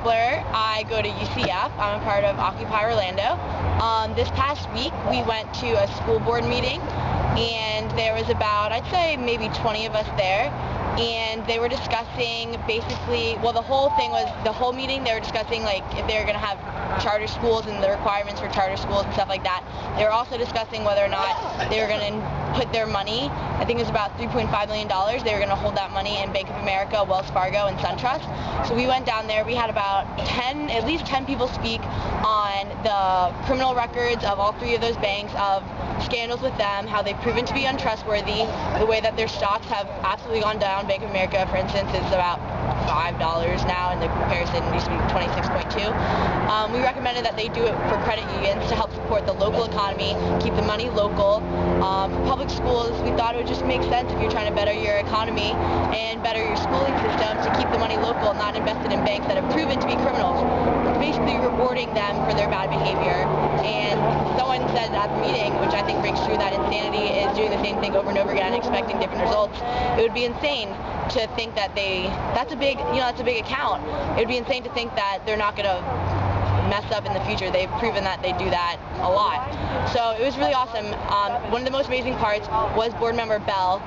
Blair. I go to UCF. I'm a part of Occupy Orlando. This past week we went to a school board meeting, and there was about, I'd say, maybe 20 of us there. And they were discussing basically, well, the whole meeting they were discussing like if they were going to have charter schools and the requirements for charter schools and stuff like that. They were also discussing whether or not they were going to put their money, I think it was about $3.5 million, they were going to hold that money in Bank of America, Wells Fargo, and SunTrust. So we went down there. We had about at least 10 people speak on the criminal records of all three of those banks, of scandals with them, how they've proven to be untrustworthy, the way that their stocks have absolutely gone down. Bank of America, for instance, is about $5 now, and the comparison used to be 26.2. We recommended that they do it for credit unions to help support the local economy, keep the money local. For public schools, we thought it would just make sense if you're trying to better your economy and better your schooling system to keep the money local, not invested in banks that have proven to be criminals. It's basically rewarding them for their bad behavior. And someone said at the meeting, which I think rings true, that insanity is doing the same thing over and over again and expecting different results. It would be insane to think that that's a big account. It would be insane to think that they're not going to mess up in the future. They've proven that they do that a lot. So it was really awesome. One of the most amazing parts was board member Belle.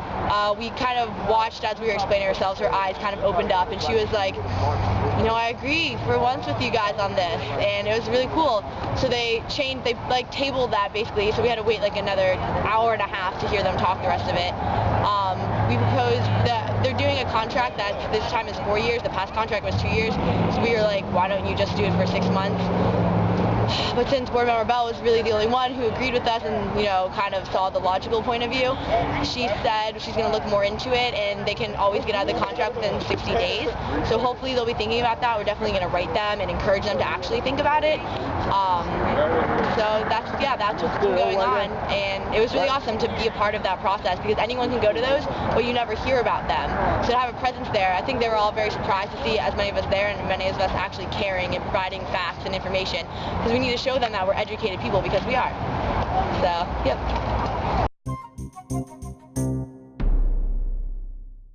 We kind of watched as we were explaining ourselves, her eyes kind of opened up, and she was like, you know, I agree for once with you guys on this, and it was really cool. So they tabled that basically, so we had to wait like another hour and a half to hear them talk the rest of it. We proposed that they're doing a contract that this time is 4 years. The past contract was 2 years, so we were like, why don't you just do it for 6 months? But since board member Belle was really the only one who agreed with us and, you know, kind of saw the logical point of view, she said she's going to look more into it, and they can always get out of the contract within 60 days. So hopefully they'll be thinking about that. We're definitely going to write them and encourage them to actually think about it. So that's what's been going on, and it was really awesome to be a part of that process, because anyone can go to those, but you never hear about them. So to have a presence there, I think they were all very surprised to see as many of us there, and many of us actually caring and providing facts and information, because we need to show them that we're educated people, because we are. So, yep.